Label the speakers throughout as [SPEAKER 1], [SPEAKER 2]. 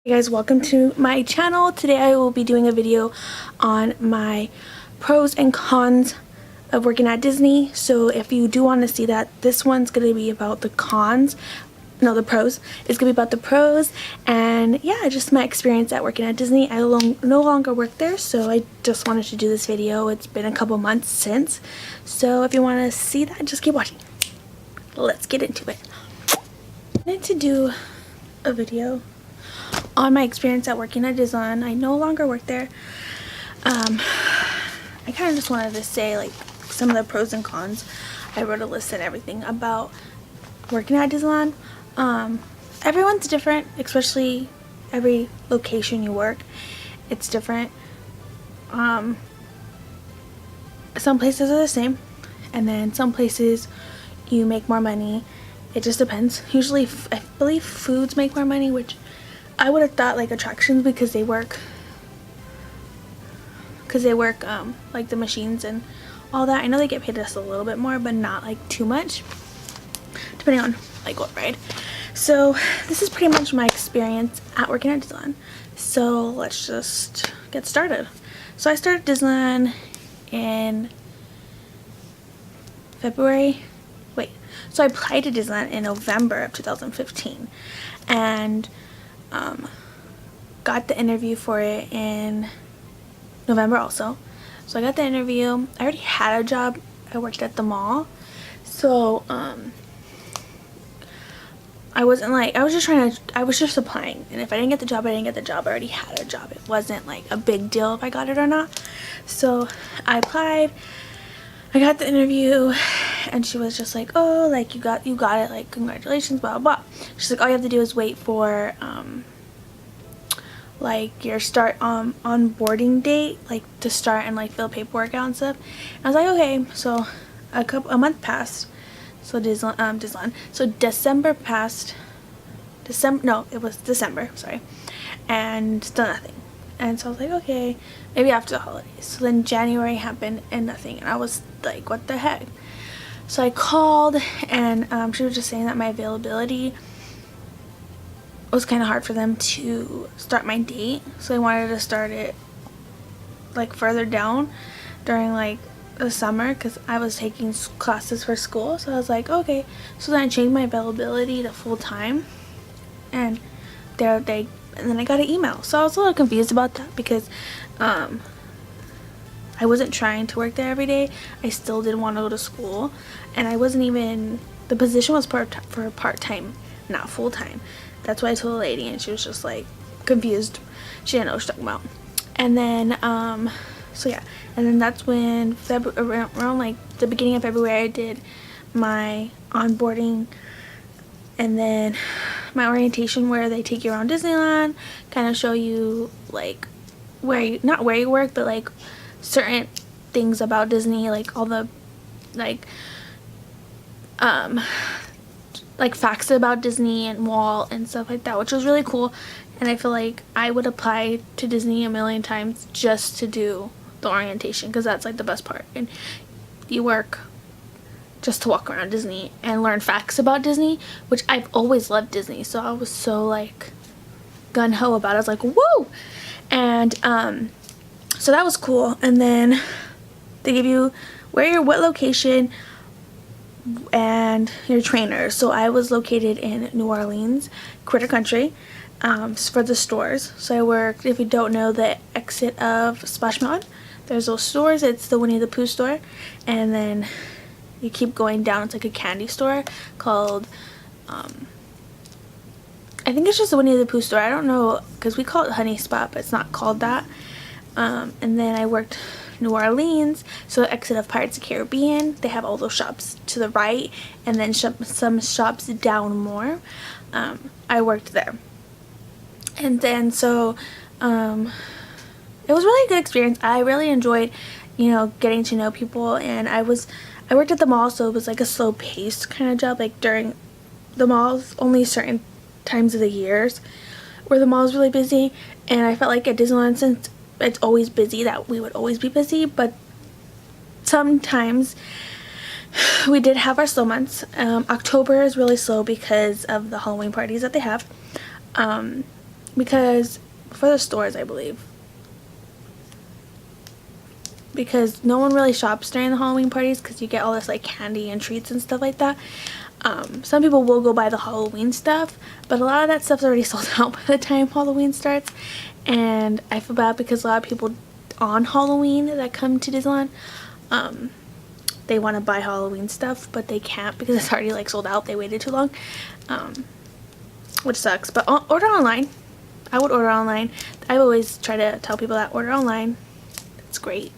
[SPEAKER 1] Hey guys, welcome to my channel. Today I will be doing a video on my pros and cons of working at Disney. So if you do want to see that, this one's going to be about the cons. No, the pros. It's going to be about the pros and yeah, just my experience at working at Disney. I no longer work there, so I just wanted to do this video. It's been a couple months since. So if you want to see that, just keep watching. Let's get into it. I wanted to do a video on my experience at working at Disneyland. I no longer work there. I kind of just wanted to say like some of the pros and cons. I wrote a list and everything about working at Disneyland. Everyone's different, especially every location you work. It's different. Some places are the same, and then some places you make more money. It just depends. Usually, I believe foods make more money, which I would have thought like attractions because they work like the machines and all that. I know they get paid just a little bit more, but not like too much, depending on like what ride. So this is pretty much my experience at working at Disneyland. So let's just get started. So I started Disneyland in February. So I applied to Disneyland in November of 2015 and got the interview for it in November also. So I got the interview. I already had a job. I worked at the mall. So I wasn't like, I was just applying, and if I didn't get the job, I didn't get the job. I already had a job. It wasn't like a big deal if I got it or not. So I applied. I got the interview and she was just like, oh, like you got it, like congratulations, blah blah blah. She's like, all you have to do is wait for like your start onboarding date, like to start and like fill paperwork out and stuff. And I was like, okay. So a month passed. So Disneyland. So December passed. No, it was December, sorry. And still nothing. And so I was like, okay, maybe after the holidays. So then January happened and nothing. And I was like, what the heck? So I called and she was just saying that my availability was kind of hard for them to start my date. So they wanted to start it like further down during like the summer because I was taking classes for school. So I was like, okay. So then I changed my availability to full time. And and then I got an email. So I was a little confused about that because I wasn't trying to work there every day. I still didn't want to go to school. And I wasn't even, the position was for part-time, not full-time. That's why I told the lady, and she was just like confused. She didn't know what she was talking about. And then, so yeah. And then that's when, around like the beginning of February, I did my onboarding. And then my orientation, where they take you around Disneyland, kind of show you like not where you work, but like certain things about Disney, like all the like facts about Disney and Walt and stuff like that, which was really cool. And I feel like I would apply to Disney a million times just to do the orientation, because that's like the best part. And you work just to walk around Disney and learn facts about Disney, which I've always loved Disney. So I was so like gung-ho about it. I was like, woo! And so that was cool. And then they give you what location and your trainers. So I was located in New Orleans, Critter Country, for the stores. So I worked, if you don't know, the exit of Splash Mountain. There's those stores. It's the Winnie the Pooh store. And then you keep going down, it's like a candy store called, I think it's just the Winnie the Pooh store. I don't know, because we call it Honey Spot, but it's not called that. And then I worked New Orleans, so exit of Pirates of the Caribbean. They have all those shops to the right, and then some shops down more. I worked there. And then so, it was really a good experience. I really enjoyed, getting to know people, and I worked at the mall, so it was like a slow-paced kind of job. Like during the malls, only certain times of the years where the mall is really busy. And I felt like at Disneyland, since it's always busy, that we would always be busy. But sometimes we did have our slow months. October is really slow because of the Halloween parties that they have. because for the stores, I believe, because no one really shops during the Halloween parties because you get all this like candy and treats and stuff like that. Some people will go buy the Halloween stuff, but a lot of that stuff's already sold out by the time Halloween starts, and I feel bad because a lot of people on Halloween that come to Disneyland, they want to buy Halloween stuff, but they can't because it's already like sold out. They waited too long, which sucks. But order online. I would order online. I always try to tell people that order online. It's great.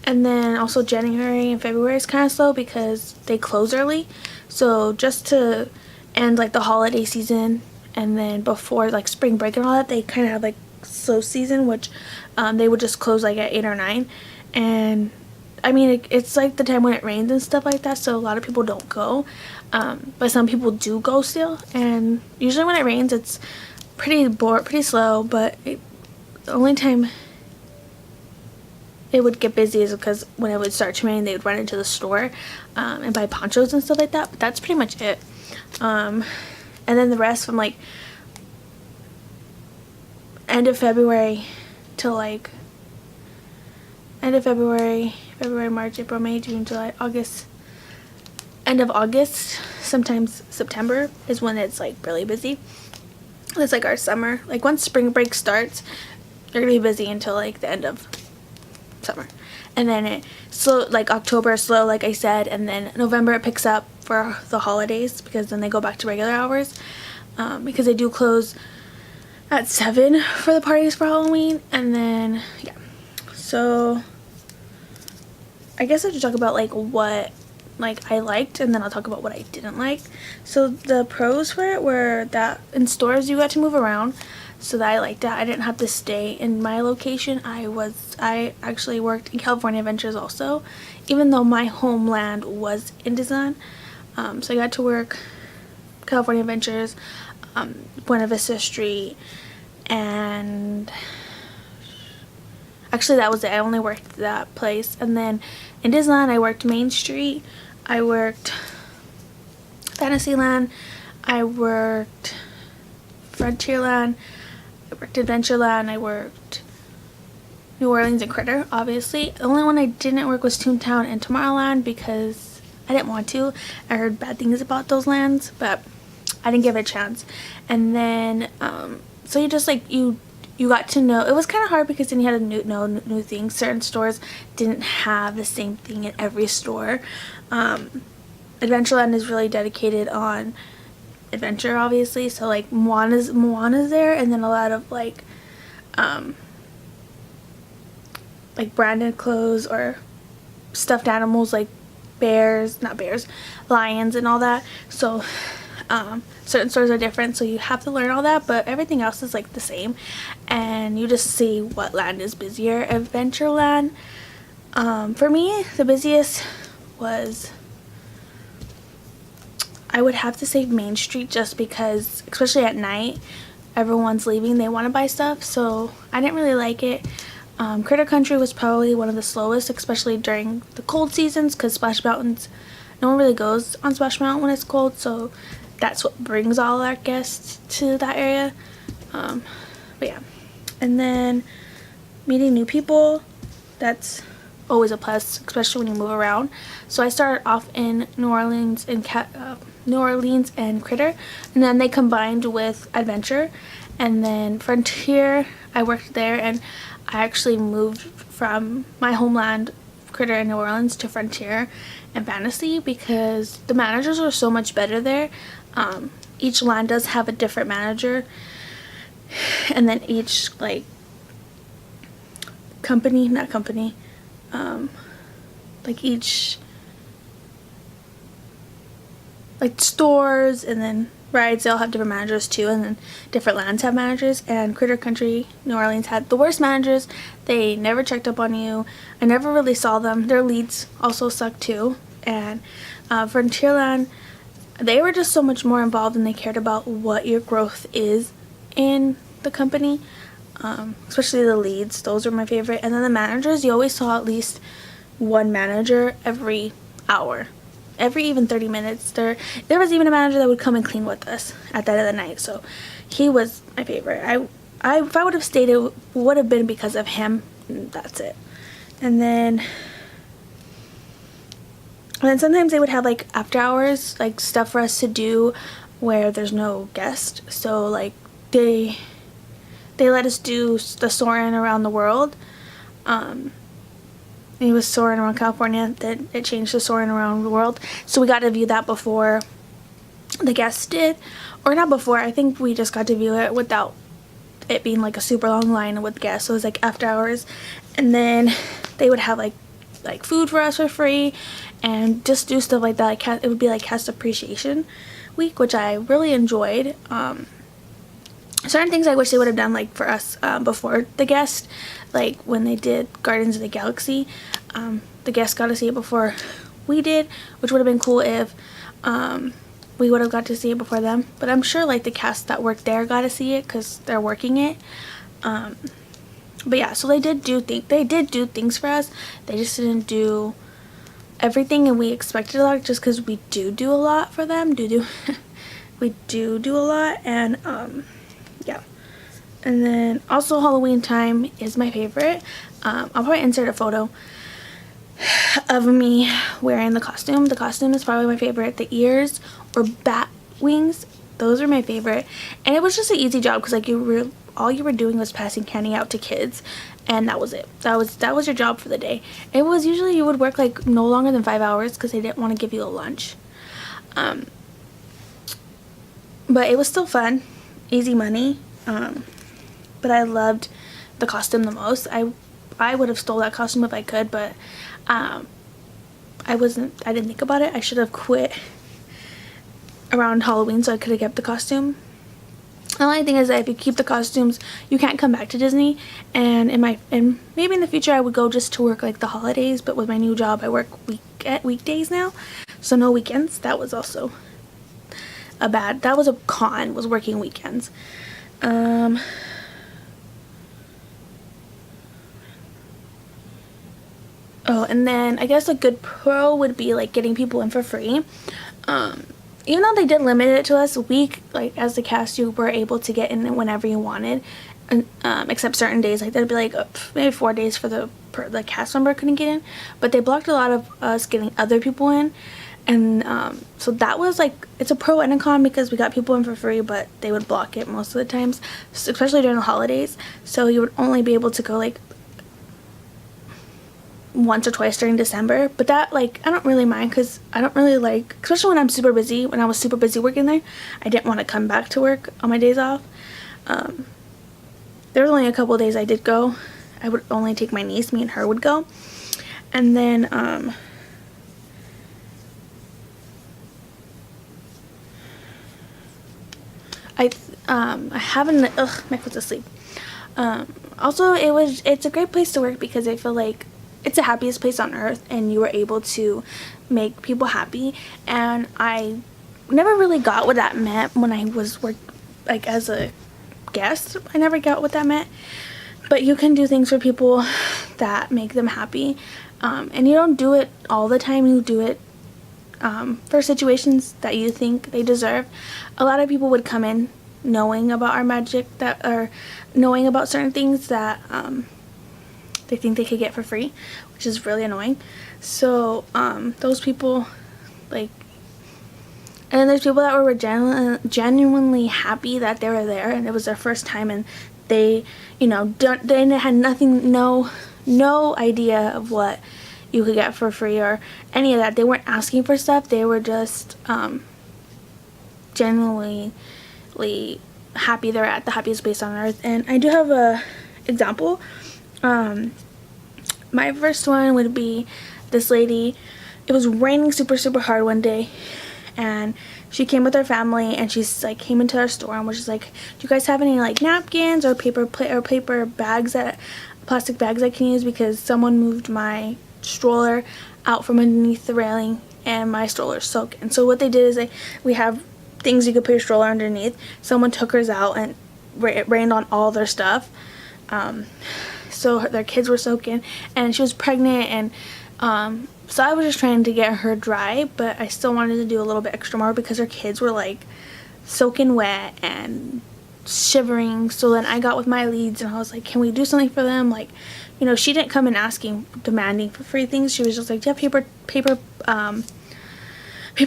[SPEAKER 1] And then also January and February is kind of slow because they close early. So just to end like the holiday season, and then before like spring break and all that, they kind of have like slow season, which they would just close like at 8 or 9. And I mean, it's like the time when it rains and stuff like that, so a lot of people don't go. But some people do go still, and usually when it rains, it's pretty slow. But the only time it would get busy is because when it would start to rain, they would run into the store and buy ponchos and stuff like that. But that's pretty much it. And then the rest from like end of February till like end of February, March, April, May, June, July, August, end of August, sometimes September is when it's like really busy. It's like our summer. Like once spring break starts, you're gonna be busy until like the end of summer, and then it slow, like October is slow like I said, and then November it picks up for the holidays because then they go back to regular hours, because they do close at 7 for the parties for Halloween. And then yeah, so I guess I should talk about like what like I liked, and then I'll talk about what I didn't like. So the pros for it were that in stores you got to move around, so that I liked that. I didn't have to stay in my location. I actually worked in California Adventures also, even though my homeland was in Disneyland. So I got to work California Adventures, Buena Vista Street, and actually that was it. I only worked that place. And then in Disneyland I worked Main Street, I worked Fantasyland, I worked Frontierland, I worked Adventureland, I worked New Orleans and Critter, obviously. The only one I didn't work was Toontown and Tomorrowland because I didn't want to. I heard bad things about those lands, but I didn't give it a chance. And then, so you just like, you got to know, it was kind of hard because then you had to know new things. Certain stores didn't have the same thing in every store. Adventureland is really dedicated on adventure, obviously, so like Moana's there, and then a lot of like branded clothes or stuffed animals like lions and all that. So certain stores are different, so you have to learn all that, but everything else is like the same, and you just see what land is busier. Adventureland, for me, the busiest was, I would have to say Main Street, just because especially at night everyone's leaving, they want to buy stuff, so I didn't really like it. Critter Country was probably one of the slowest, especially during the cold seasons, because Splash Mountains, no one really goes on Splash Mountain when it's cold, so that's what brings all our guests to that area. But yeah, and then meeting new people, that's always a plus, especially when you move around. So I started off in New Orleans and Critter, and then they combined with Adventure, and then Frontier, I worked there, and I actually moved from my homeland, Critter in New Orleans, to Frontier and Fantasy because the managers are so much better there. Each land does have a different manager, and then each like like each like stores and then rides, they'll have different managers too, and then different lands have managers. And Critter Country New Orleans had the worst managers. They never checked up on you. I never really saw them. Their leads also sucked too. And Frontierland, they were just so much more involved, and they cared about what your growth is in the company, especially the leads. Those were my favorite. And then the managers, you always saw at least one manager every hour. every even 30 minutes. There was even a manager that would come and clean with us at the end of the night. So he was my favorite. If I would have stayed, it would have been because of him. And that's it. And then sometimes they would have like after hours, like stuff for us to do where there's no guest. So like they let us do the soaring around the world. It was soaring around California, then it changed to soaring around the world. So we got to view that before the guests did. Or not before, I think we just got to view it without it being like a super long line with guests. So it was like after hours. And then they would have like food for us for free and just do stuff like that. Like it would be like cast appreciation week, which I really enjoyed. Certain things I wish they would have done like for us before the guest, like when they did Guardians of the Galaxy, the guests got to see it before we did, which would have been cool if we would have got to see it before them. But I'm sure like the cast that worked there got to see it because they're working it. But yeah, so they did do things for us. They just didn't do everything, and we expected a lot just because we do a lot for them. We do a lot, and yeah. And then also Halloween time is my favorite. I'll probably insert a photo of me wearing the costume. The costume is probably my favorite. The ears or bat wings, those are my favorite. And it was just an easy job because like all you were doing was passing candy out to kids, and that was it. That was your job for the day. It was usually you would work like no longer than 5 hours because they didn't want to give you a lunch. But it was still fun, easy money. But I loved the costume the most. I would have stole that costume if I could, but I didn't think about it. I should have quit around Halloween so I could have kept the costume. The only thing is that if you keep the costumes, you can't come back to Disney, and maybe in the future I would go just to work like the holidays, but with my new job I work weekdays now, so no weekends. That was also that was a con, was working weekends. Oh, and then I guess a good pro would be like getting people in for free. Even though they did limit it to us, like as the cast, you were able to get in whenever you wanted, except certain days. Like there'd be like maybe 4 days for the cast member couldn't get in, but they blocked a lot of us getting other people in, and so that was like, it's a pro and a con because we got people in for free, but they would block it most of the times, especially during the holidays. So you would only be able to go like once or twice during December, but that like I don't really mind because I don't really like, especially when I'm super busy. When I was super busy working there, I didn't want to come back to work on my days off. There was only a couple of days I did go. I would only take my niece, me and her would go, and then I haven't, my foot's asleep. Also it's a great place to work because I feel like it's the happiest place on earth, and you were able to make people happy. And I never really got what that meant when I was like as a guest. I never got what that meant, but you can do things for people that make them happy, and you don't do it all the time. You do it for situations that you think they deserve. A lot of people would come in knowing about our magic, or knowing about certain things that they think they could get for free, which is really annoying. So those people, like, and then there's people that were genuinely happy that they were there and it was their first time, and they, you know, they had no idea of what you could get for free or any of that. They weren't asking for stuff. They were just genuinely happy. They're at the happiest place on earth. And I do have a example. My first one would be this lady. It was raining super hard one day, and she came with her family, and she's like came into our store and was just like, do you guys have any like napkins or paper bags, plastic bags I can use, because someone moved my stroller out from underneath the railing and my stroller's soaked. And so what they did is we have things you could put your stroller underneath. Someone took hers out, and it rained on all their stuff. So their kids were soaking, and she was pregnant, and So I was just trying to get her dry, but I still wanted to do a little bit extra more because her kids were like soaking wet and shivering. So then I got with my leads and I was like, can we do something for them? Like, you know, she didn't come in asking, demanding for free things. She was just like, do you have paper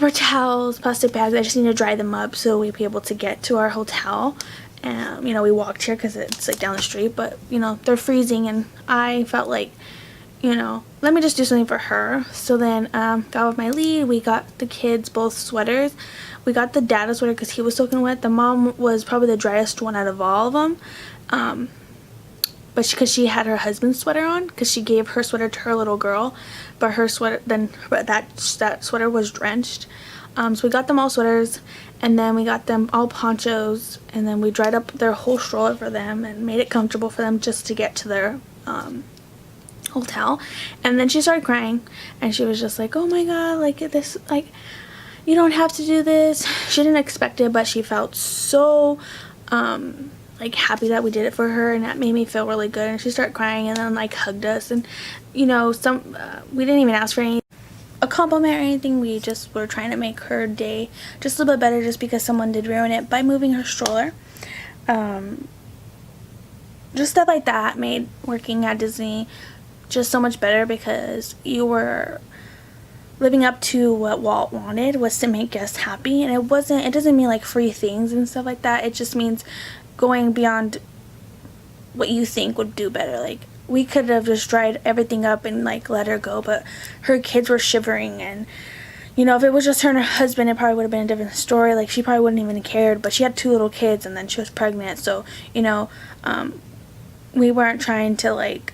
[SPEAKER 1] towels, plastic bags? I just need to dry them up so we'd be able to get to our hotel. And, you know, we walked here because it's like down the street, but, you know, they're freezing, and I felt like, you know, let me just do something for her. So then got with my lead. We got the kids both sweaters. We got the dad a sweater because he was soaking wet. The mom was probably the driest one out of all of them, but because she had her husband's sweater on, because she gave her sweater to her little girl, but her sweater that sweater was drenched. So we got them all sweaters, and then we got them all ponchos, and then we dried up their whole stroller for them and made it comfortable for them just to get to their hotel. And then she started crying, and she was just like, oh my god, like this, like, you don't have to do this. She didn't expect it, but she felt so like happy that we did it for her, and that made me feel really good. And she started crying and then like hugged us, and you know, we didn't even ask for a compliment or anything. We just were trying to make her day just a little bit better, just because someone did ruin it by moving her stroller. Just stuff like that made working at Disney just so much better, because you were living up to what Walt wanted, was to make guests happy. And it doesn't mean like free things and stuff like that. It just means going beyond what you think would do better. Like, we could have just dried everything up and like let her go, but her kids were shivering, and you know, if it was just her and her husband, it probably would have been a different story. Like, she probably wouldn't even have cared, but she had 2 little kids, and then she was pregnant. So, you know, we weren't trying to like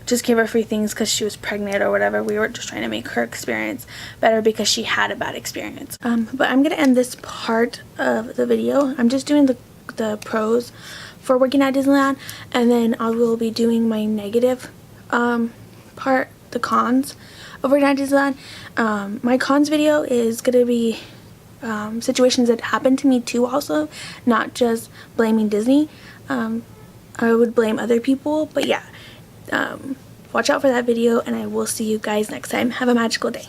[SPEAKER 1] just give her free things because she was pregnant or whatever. We were just trying to make her experience better because she had a bad experience. But I'm gonna end this part of the video. I'm just doing the pros for working at Disneyland, and then I will be doing my negative part, the cons of working at Disneyland. My cons video is gonna be situations that happened to me too, also, not just blaming Disney. I would blame other people, but yeah, watch out for that video, and I will see you guys next time. Have a magical day.